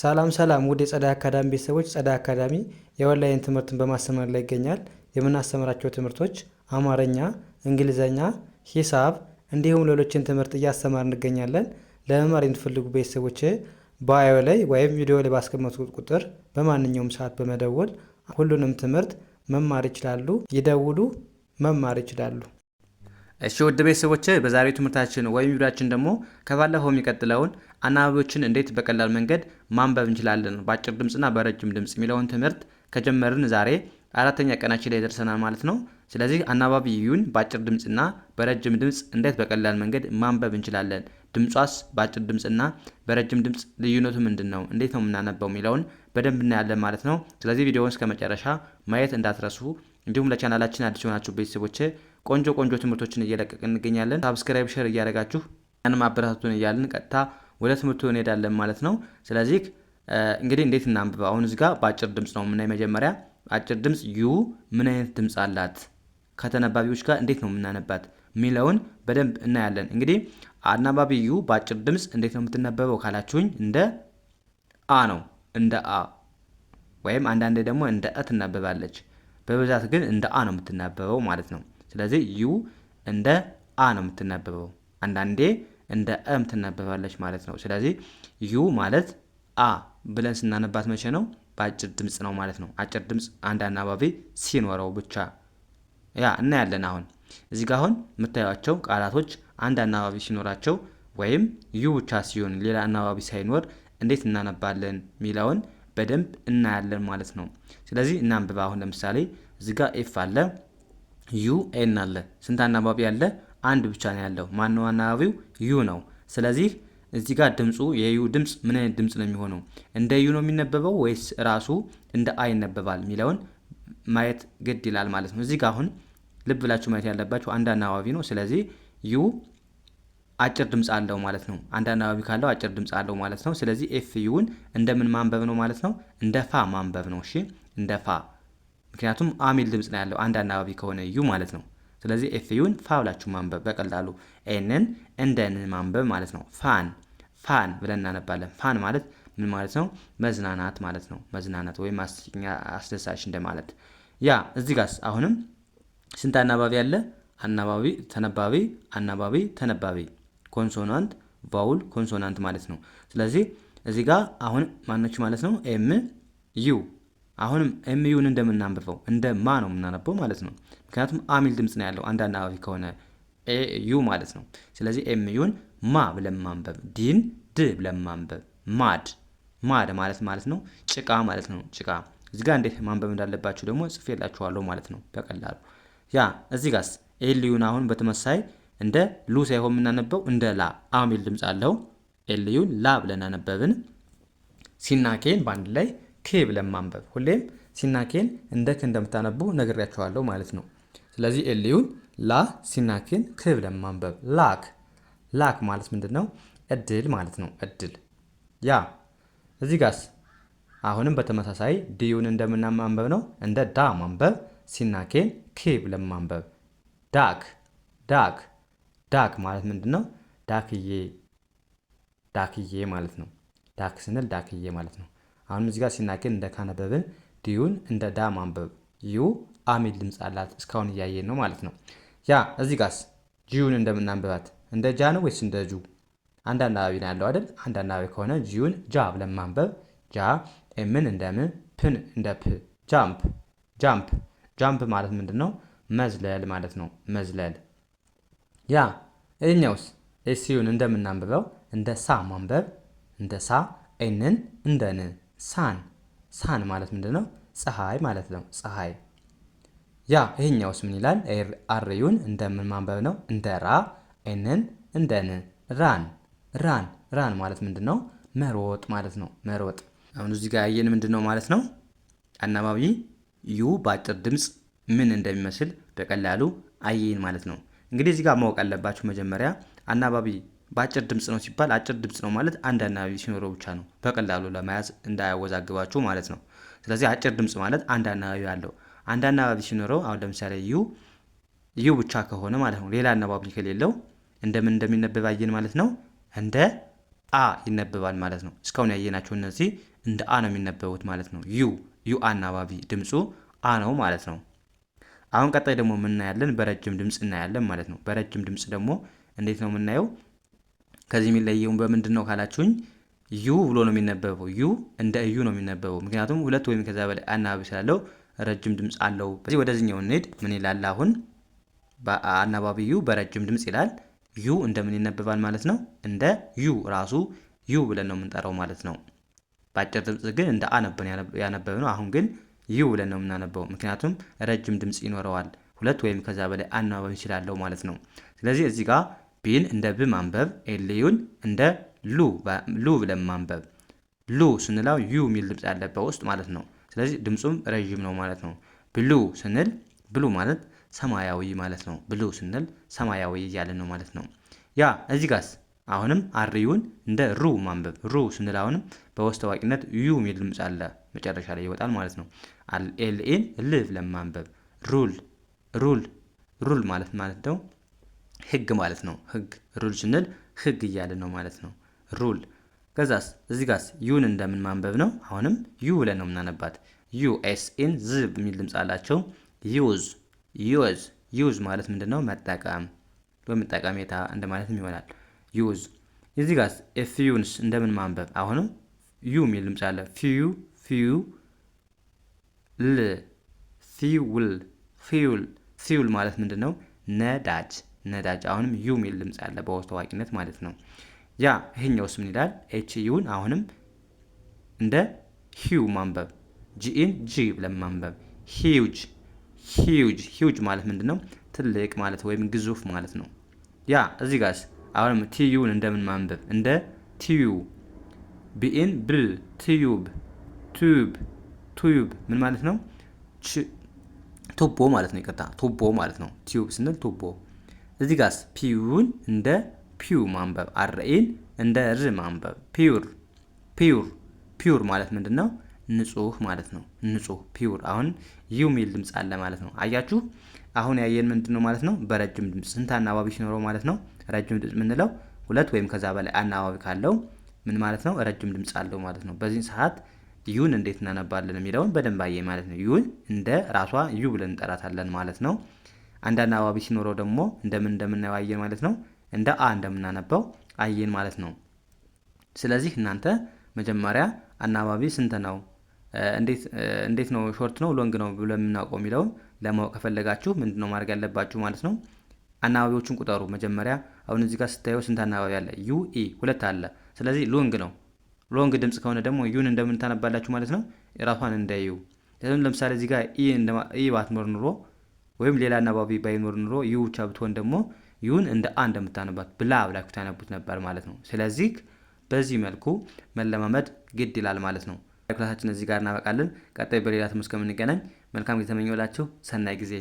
ሰላም ሰላም ውድ የጸዳይ አካዳሚ ቤተሰቦች፣ ጸዳይ አካዳሚ የኦንላይን ትምህርትን በማስተማር ላይ ይገኛል። የምናስተምራቸው ትምህርቶች አማርኛ፣ እንግሊዘኛ፣ ሂሳብ እንዲሁም ሌሎችን ትምህርት እያስተማር እንገኛለን። ለመማር የምትፈልጉ ቤተሰቦች ባዮ ላይ ወይም ቪዲዮ ላይ ባስቀመጡት ቁጥር በማንኛውም ሰዓት በመደወል ሁሉንም ትምህርት መማር ይችላሉ። ይደውሉ፣ መማር ይችላሉ። እሺ ውድ ቤተሰቦቼ በዛሬው ትምህርታችን ወይም ቪዲዮአችን ደግሞ ከባለፈው የሚቀጥለውን አናባቢዎችን እንዴት በቀላል መንገድ ማንበብ እንችላለን በአጭር ድምጽና በረጅም ድምጽ የሚለውን ትምህርት ከጀመርን ዛሬ አራተኛ ቀናችን ላይ ደርሰናል ማለት ነው። ስለዚህ አናባቢ ዩን በአጭር ድምጽና በረጅም ድምጽ እንዴት በቀላል መንገድ ማንበብ እንችላለን፣ ድምጿስ በአጭር ድምጽና በረጅም ድምጽ ልዩነቱ ምንድነው፣ እንዴት ነው የምናነበው የሚለውን በደንብ እናያለን ማለት ነው። ስለዚህ ቪዲዮውን እስከመጨረሻ ማየት እንዳትረሱ። እንዲሁም ለቻናላችን አዲስ የሆናችሁ ቤተሰቦቼ ቆንጆ ትምህርቶችን እየለቀቅን እንገኛለን። ሰብስክራይብ፣ ሼር እያደረጋችሁ ያንም አበረታቱን እያልን ቀጥታ ወደ ትምህርቱ እንሄዳለን ማለት ነው። ስለዚህ እንግዲህ እንዴት እናንብብ? አሁን እዚህ ጋር በአጭር ድምጽ ነው የምናይ። መጀመሪያ አጭር ድምጽ ዩ ምን አይነት ድምጽ አላት፣ ከተነባቢዎች ጋር እንዴት ነው የምናነባት የሚለውን በደንብ እናያለን። እንግዲህ አናባቢ ዩ በአጭር ድምጽ እንዴት ነው የምትነበበው ካላችሁኝ እንደ አ ነው፣ እንደ አ ወይም አንዳንዴ ደግሞ እንደ አ ትነበባለች። በብዛት ግን እንደ አ ነው የምትነበበው ማለት ነው። ስለዚህ ዩ እንደ አ ነው የምትነበበው፣ አንዳንዴ እንደ እም ትነበባለች ማለት ነው። ስለዚህ ዩ ማለት አ ብለን ስናነባት መቼ ነው? በአጭር ድምጽ ነው ማለት ነው። አጭር ድምጽ አንድ አናባቢ ሲኖረው ብቻ ያ እናያለን። አሁን እዚህ ጋር አሁን የምታዩቸው ቃላቶች አንድ አናባቢ ሲኖራቸው ወይም ዩ ብቻ ሲሆን ሌላ አናባቢ ሳይኖር እንዴት እናነባለን ሚለውን በደንብ እናያለን ማለት ነው። ስለዚህ እናንብብ። አሁን ለምሳሌ እዚህ ጋር ኤፍ አለ፣ ዩ ኤን አለ። ስንት አናባቢ አለ? አንድ ብቻ ነው ያለው። ማነው አናባቢው? ዩ ነው። ስለዚህ እዚህ ጋር ድምጹ የዩ ድምጽ ምን አይነት ድምጽ ነው የሚሆነው? እንደ ዩ ነው የሚነበበው ወይስ ራሱ እንደ አይ ይነበባል የሚለውን ማየት ግድ ይላል ማለት ነው። እዚህ ጋር አሁን ልብ ብላችሁ ማየት ያለባችሁ አንድ አናባቢ ነው። ስለዚህ ዩ አጭር ድምጽ አለው ማለት ነው። አንድ አናባቢ ካለው አጭር ድምጽ አለው ማለት ነው። ስለዚህ ኤፍ ዩን እንደምን ማንበብ ነው ማለት ነው? እንደ ፋ ማንበብ ነው። እሺ እንደ ፋ፣ ምክንያቱም አሚል ድምጽ ነው ያለው አንድ አናባቢ ከሆነ ዩ ማለት ነው። ስለዚህ ኤፍ ዩን ፋ ብላችሁ ማንበብ በቀላሉ፣ ኤንን እንደ ን ማንበብ ማለት ነው። ፋን ብለን እናነባለን። ፋን ማለት ምን ማለት ነው? መዝናናት ማለት ነው። መዝናናት ወይም አስደሳች እንደማለት። ያ እዚህ ጋርስ አሁንም ስንት አናባቢ አለ? አናባቢ፣ ተነባቢ፣ አናባቢ፣ ተነባቢ፣ ኮንሶናንት፣ ቫውል፣ ኮንሶናንት ማለት ነው። ስለዚህ እዚህ ጋር አሁን ማነች ማለት ነው? ኤም ዩ። አሁንም ኤም ዩን እንደምናንብበው እንደ ማ ነው የምናነበው ማለት ነው። ምክንያቱም አሚል ድምጽ ነው ያለው አንድ አናባቢ ከሆነ ኤ ዩ ማለት ነው። ስለዚህ ኤም ዩን ማ ብለን ማንበብ፣ ዲን ድ ብለን ማንበብ። ማድ ማለት ነው ጭቃ ማለት ነው። ጭቃ እዚህ ጋር እንዴት ማንበብ እንዳለባችሁ ደግሞ ጽፌላችኋለሁ ማለት ነው በቀላሉ። ያ እዚህ ጋርስ ኤልዩን አሁን በተመሳይ እንደ ሉ ሳይሆን የምናነበው እንደ ላ፣ አሚል ድምጽ አለው። ኤልዩን ላ ብለን አነበብን። ሲናኬን በአንድ ላይ ኬ ብለን ማንበብ። ሁሌም ሲናኬን እንደ ክ እንደምታነቡ ነግሬያችኋለሁ ማለት ነው። ስለዚህ ኤልዩን ላ፣ ሲናኬን ክ ብለን ማንበብ። ላክ ማለት ምንድነው? እድል ማለት ነው። እድል። ያ እዚህ ጋርስ አሁንም በተመሳሳይ ዲዩን እንደምናማንበብ ነው እንደ ዳ ማንበብ። ሲናኬን ኬ ብለን ማንበብ። ዳክ ማለት ምንድነው? ዳክዬ ማለት ነው። ዳክ ስንል ዳክዬ ማለት ነው። አሁንም እዚህ ጋር ሲናኬን እንደ ካነበብን ዲዩን እንደ ዳ ማንበብ። ዩ አሚል ድምጽ አላት፣ እስካሁን እያየን ነው ማለት ነው። ያ እዚህ ጋርስ ጂዩን እንደምናንበባት እንደ ጃ ነው ወይስ እንደ ጁ? አንድ አናባቢ ነው ያለው አይደል? አንድ አናባቢ ከሆነ ጂዩን ጃ ብለን ማንበብ። ጃ፣ ኤምን እንደ ም፣ ፕን እንደ ፕ። ጃምፕ ማለት ምንድነው? መዝለል ማለት ነው። መዝለል። ያ እኛውስ ኤስዩን እንደምናንበበው እንደ ሳ ማንበብ። እንደ ሳ፣ ኤንን እንደ ን። ሳን ማለት ምንድነው? ፀሐይ ማለት ነው። ፀሐይ። ያ ይሄኛውስ ምን ይላል? አርዩን እንደምን ማንበብ ነው? እንደ ራ፣ ኤንን እንደ ን። ራን ማለት ምንድነው? መሮጥ ማለት ነው። መሮጥ። አሁን እዚህ ጋር ያየን ምንድነው ማለት ነው? አናባቢ ዩ በአጭር ድምጽ ምን እንደሚመስል በቀላሉ አየን ማለት ነው። እንግዲህ እዚህ ጋር ማወቅ አለባችሁ መጀመሪያ አናባቢ በአጭር ድምጽ ነው ሲባል አጭር ድምጽ ነው ማለት አንድ አናባቢ ሲኖረው ብቻ ነው፣ በቀላሉ ለመያዝ እንዳያወዛግባችሁ ማለት ነው። ስለዚህ አጭር ድምጽ ማለት አንድ አናባቢ አለው። አንድ አናባቢ ሲኖረው አሁን ለምሳሌ ዩ ብቻ ከሆነ ማለት ነው፣ ሌላ አናባቢ ከሌለው እንደምን እንደሚነበብ አየን ማለት ነው። እንደ አ ይነበባል ማለት ነው። እስካሁን ያየናቸው እነዚህ እንደ አ ነው የሚነበቡት ማለት ነው። ዩ አናባቢ ድምፁ አ ነው ማለት ነው። አሁን ቀጣይ ደግሞ የምናያለን በረጅም ድምፅ እናያለን ማለት ነው። በረጅም ድምፅ ደግሞ እንዴት ነው የምናየው? ከዚህ የሚለየው በምንድን ነው ካላችሁኝ ዩ ብሎ ነው የሚነበበው። ዩ እንደ እዩ ነው የሚነበበው። ምክንያቱም ሁለት ወይም ከዛ በላይ አናባቢ ስላለው ረጅም ድምፅ አለው። በዚህ ወደዚህኛው እንሄድ። ምን ይላል አሁን? አናባቢ ዩ በረጅም ድምፅ ይላል። ዩ እንደምን ይነበባል ማለት ነው? እንደ ዩ ራሱ ዩ ብለን ነው የምንጠራው ማለት ነው። በአጭር ድምፅ ግን እንደ አ ነበር ያነበብነው። አሁን ግን ዩ ብለን ነው የምናነበው። ምክንያቱም ረጅም ድምፅ ይኖረዋል። ሁለት ወይም ከዛ በላይ አናባቢ ስላለው ማለት ነው። ስለዚህ እዚህ ጋር ቢን እንደ ብ ማንበብ፣ ኤልዩን እንደ ሉ ብለን ማንበብ። ሉ ስንለው ዩ የሚል ድምፅ ያለበት ውስጥ ማለት ነው። ስለዚህ ድምፁም ረዥም ነው ማለት ነው። ብሉ ስንል ብሉ ማለት ሰማያዊ ማለት ነው። ብሉ ስንል ሰማያዊ እያለን ነው ማለት ነው። ያ እዚህ ጋርስ አሁንም አርዩን እንደ ሩ ማንበብ። ሩ ስንል አሁንም በውስጥ ታዋቂነት ዩ የሚል ድምፅ አለ መጨረሻ ላይ ይወጣል ማለት ነው። ኤልኤን ል ብለን ማንበብ። ሩል ማለት ነው ህግ ማለት ነው። ህግ ሩል ስንል ህግ እያለን ነው ማለት ነው። ሩል። ከዛስ እዚህ ጋርስ ዩን እንደምን ማንበብ ነው? አሁንም ዩ ብለን ነው የምናነባት። ዩ ኤስኤን ዝ የሚል ድምፅ አላቸው። ዩዝ ማለት ምንድነው? መጠቀም ወይም ጠቀሜታ እንደማለትም ይሆናል። ዩዝ። እዚህ ጋርስ ኤፍዩንስ እንደምን ማንበብ? አሁንም ዩ የሚል ድምፅ አለ። ፊውል ማለት ምንድነው? ነዳጅ። አሁንም ዩ የሚል ድምፅ አለ በውስጥ ታዋቂነት ማለት ነው። ያ ይሄኛውስ ምን ይላል? ኤች ዩን አሁንም እንደ ሂው ማንበብ። ጂኢን ጂ ብለን ማንበብ። ሂውጅ ማለት ምንድነው? ትልቅ ማለት ወይም ግዙፍ ማለት ነው። ያ እዚህ ጋርስ አሁንም ቲዩን እንደምን ማንበብ? እንደ ቲዩ። ቢኢን ብል ቱዩብ ምን ማለት ነው? ቱቦ ማለት ነው። ይቅርታ ቱቦ ማለት ነው። ቲዩብ ስንል ቱቦ። እዚህ ጋርስ ፒዩን እንደ ፒው ማንበብ። አርኤን እንደ ር ማንበብ። ፒውር ማለት ምንድን ነው? ንጹህ ማለት ነው። ንጹህ ፒውር። አሁን ዩ ሚል ድምፅ አለ ማለት ነው። አያችሁ አሁን ያየን ምንድን ነው ማለት ነው? በረጅም ድምፅ ስንት አናባቢ ሲኖረው ማለት ነው? ረጅም ድምፅ የምንለው ሁለት ወይም ከዛ በላይ አናባቢ ካለው ምን ማለት ነው? ረጅም ድምፅ አለው ማለት ነው። በዚህ ሰዓት ዩን እንዴት እናነባለን የሚለውን በደንብ አየን ማለት ነው። ዩን እንደ ራሷ ዩ ብለን እንጠራታለን ማለት ነው። አንድ አናባቢ ሲኖረው ደግሞ እንደምናየው አየን ማለት ነው። እንደ አ እንደምናነባው አየን ማለት ነው። ስለዚህ እናንተ መጀመሪያ አናባቢ ስንት ነው፣ እንዴት ነው ሾርት ነው ሎንግ ነው ብሎ የምናውቀው የሚለውን ለማወቅ ከፈለጋችሁ ምንድነው ማድረግ ያለባችሁ ማለት ነው? አናባቢዎቹን ቁጠሩ መጀመሪያ። አሁን እዚህ ጋር ስታየው ስንት አናባቢ አለ? ዩ ኢ ሁለት አለ። ስለዚህ ሎንግ ነው። ሎንግ ድምፅ ከሆነ ደግሞ ዩን እንደምን ታነባላችሁ ማለት ነው? የራሷን እንደ ዩ። ለምሳሌ እዚህ ጋር ኢ ባትኖር ኑሮ ወይም ሌላ አናባቢ ባይኖር ኑሮ ዩ ብቻ ብትሆን ደግሞ ዩን እንደ አ እንደምታነባት ብላችሁ ታነቡት ነበር ማለት ነው። ስለዚህ በዚህ መልኩ መለማመድ ግድ ይላል ማለት ነው። ክላሳችን እዚህ ጋር እናበቃለን። ቀጣይ በሌላ ትምህርት እስከምንገናኝ መልካም ጊዜ ተመኘሁላችሁ። ሰናይ ጊዜ